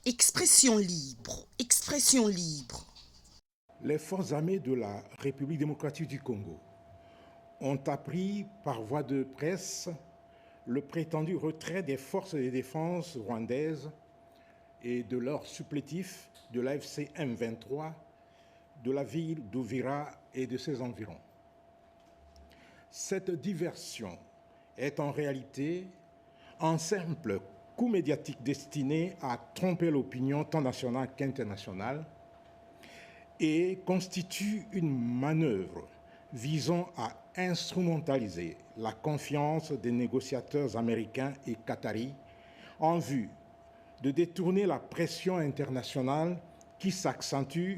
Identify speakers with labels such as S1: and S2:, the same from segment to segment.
S1: Expression libre, expression libre.
S2: Les forces armées de la République démocratique du Congo ont appris par voie de presse le prétendu retrait des forces de défense rwandaises et de leurs supplétifs de l'AFC M23 de la ville d'Uvira et de ses environs. Cette diversion est en réalité un simple coup médiatique destiné à tromper l'opinion tant nationale qu'internationale et constitue une manœuvre visant à instrumentaliser la confiance des négociateurs américains et qataris en vue de détourner la pression internationale qui s'accentue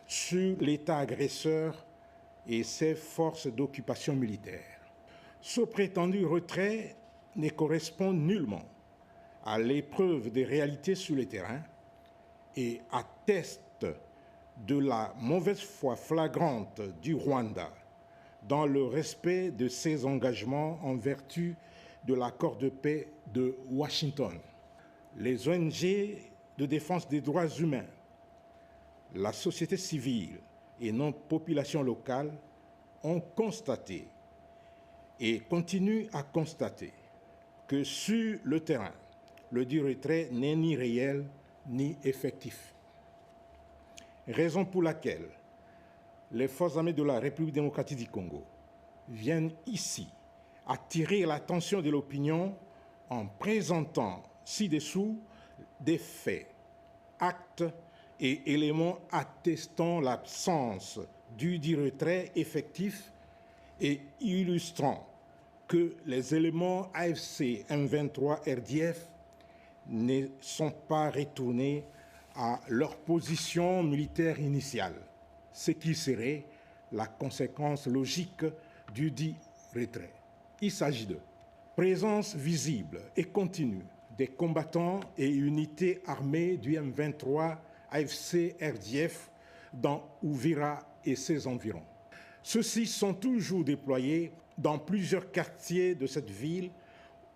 S2: sur l'État agresseur et ses forces d'occupation militaire. Ce prétendu retrait ne correspond nullement à l'épreuve des réalités sur le terrain et atteste de la mauvaise foi flagrante du Rwanda dans le respect de ses engagements en vertu de l'accord de paix de Washington. Les ONG de défense des droits humains, la société civile et notre population locale ont constaté et continuent à constater que sur le terrain, le dit retrait n'est ni réel ni effectif. Raison pour laquelle les forces armées de la République démocratique du Congo viennent ici attirer l'attention de l'opinion en présentant ci-dessous des faits, actes et éléments attestant l'absence du dit retrait effectif et illustrant que les éléments AFC M23 RDF ne sont pas retournés à leur position militaire initiale, ce qui serait la conséquence logique du dit retrait. Il s'agit de présence visible et continue des combattants et unités armées du M23 AFC RDF dans Uvira et ses environs. Ceux-ci sont toujours déployés dans plusieurs quartiers de cette ville,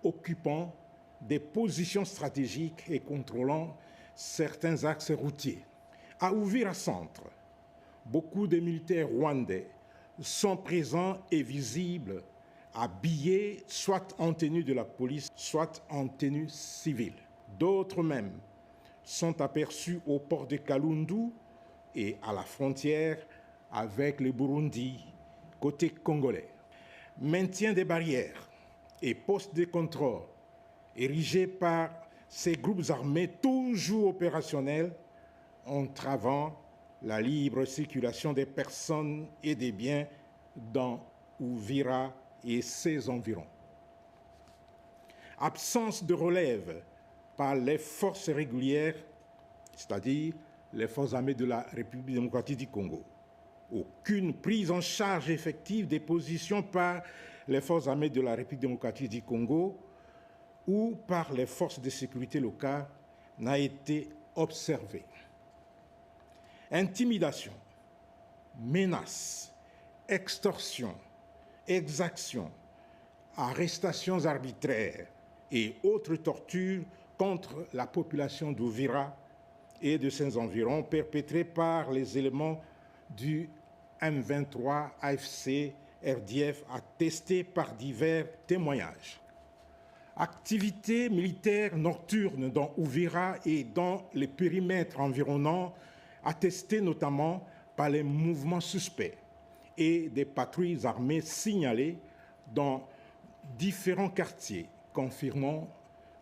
S2: occupant des positions stratégiques et contrôlant certains axes routiers. À Uvira Centre, beaucoup de militaires rwandais sont présents et visibles, habillés soit en tenue de la police, soit en tenue civile. D'autres même sont aperçus au port de Kalundu et à la frontière avec le Burundi, côté congolais. Maintien des barrières et postes de contrôle érigés par ces groupes armés toujours opérationnels, entravant la libre circulation des personnes et des biens dans Uvira et ses environs. Absence de relève par les forces régulières, c'est-à-dire les forces armées de la République démocratique du Congo. Aucune prise en charge effective des positions par les forces armées de la République démocratique du Congo ou par les forces de sécurité locales n'a été observée. Intimidation, menaces, extorsion, exactions, arrestations arbitraires et autres tortures contre la population d'Uvira et de ses environs perpétrées par les éléments du M23 AFC RDF attestés par divers témoignages. Activités militaires nocturnes dans Uvira et dans les périmètres environnants attestées notamment par les mouvements suspects et des patrouilles armées signalées dans différents quartiers, confirmant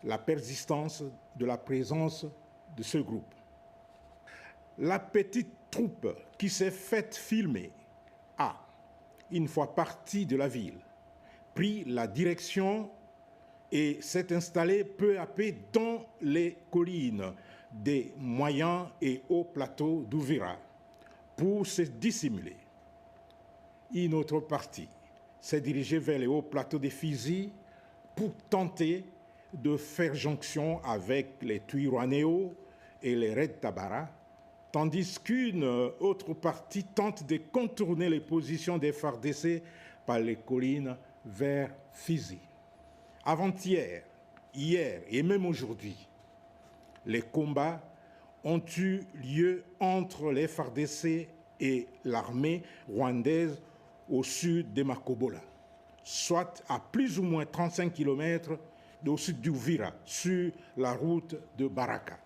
S2: la persistance de la présence de ce groupe. La petite troupe qui s'est faite filmer a, une fois partie de la ville, pris la direction et s'est installée peu à peu dans les collines des moyens et hauts plateaux d'Uvira pour se dissimuler. Une autre partie s'est dirigée vers les hauts plateaux de Fizi pour tenter de faire jonction avec les Twirwanéo et les Red Tabara, tandis qu'une autre partie tente de contourner les positions des FARDC par les collines vers Fizi. Avant-hier, hier et même aujourd'hui, les combats ont eu lieu entre les FARDC et l'armée rwandaise au sud de Makobola, soit à plus ou moins 35 km au sud d'Uvira, sur la route de Baraka.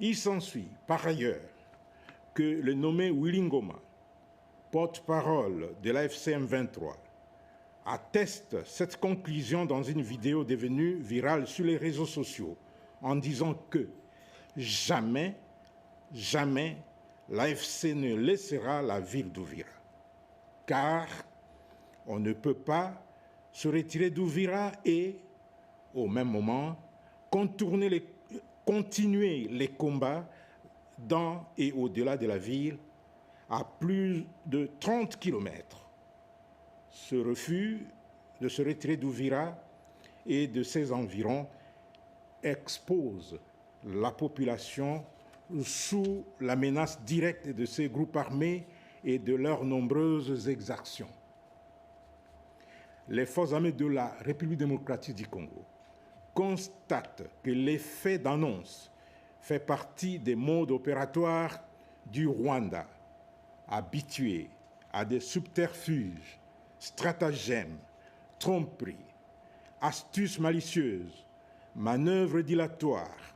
S2: Il s'ensuit par ailleurs que le nommé Willy Ngoma, porte-parole de l'AFC M23, atteste cette conclusion dans une vidéo devenue virale sur les réseaux sociaux en disant que jamais l'AFC ne laissera la ville d'Uvira, car on ne peut pas se retirer d'Uvira et, au même moment, continuer les combats dans et au-delà de la ville à plus de 30 km. Ce refus de se retirer d'Uvira et de ses environs expose la population sous la menace directe de ces groupes armés et de leurs nombreuses exactions. Les forces armées de la République démocratique du Congo constatent que l'effet d'annonce fait partie des modes opératoires du Rwanda, habitué à des subterfuges, stratagèmes, tromperies, astuces malicieuses, manœuvres dilatoires,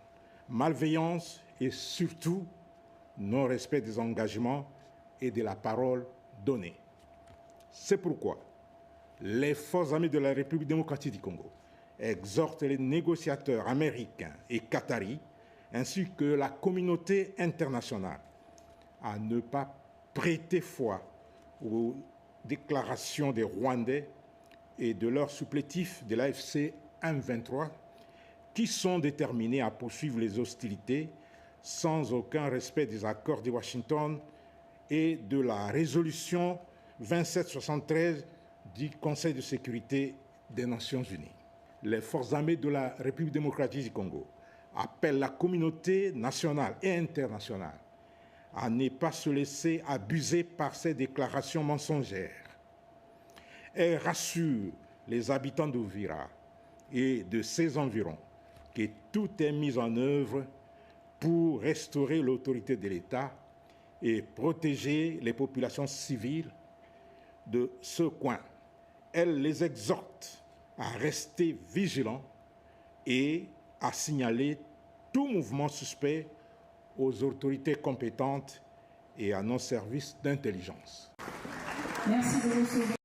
S2: malveillance et surtout non-respect des engagements et de la parole donnée. C'est pourquoi les forces armées de la République démocratique du Congo exhortent les négociateurs américains et qataris ainsi que la communauté internationale à ne pas prêter foi aux déclarations des Rwandais et de leurs supplétifs de l'AFC M23 qui sont déterminés à poursuivre les hostilités sans aucun respect des accords de Washington et de la résolution 2773 du Conseil de sécurité des Nations Unies. Les forces armées de la République démocratique du Congo appellent la communauté nationale et internationale à ne pas se laisser abuser par ces déclarations mensongères. Elles rassurent les habitants d'Uvira et de ses environs que tout est mis en œuvre pour restaurer l'autorité de l'État et protéger les populations civiles de ce coin. Elle les exhorte à rester vigilants et à signaler tout mouvement suspect aux autorités compétentes et à nos services d'intelligence.
S3: Merci de recevoir.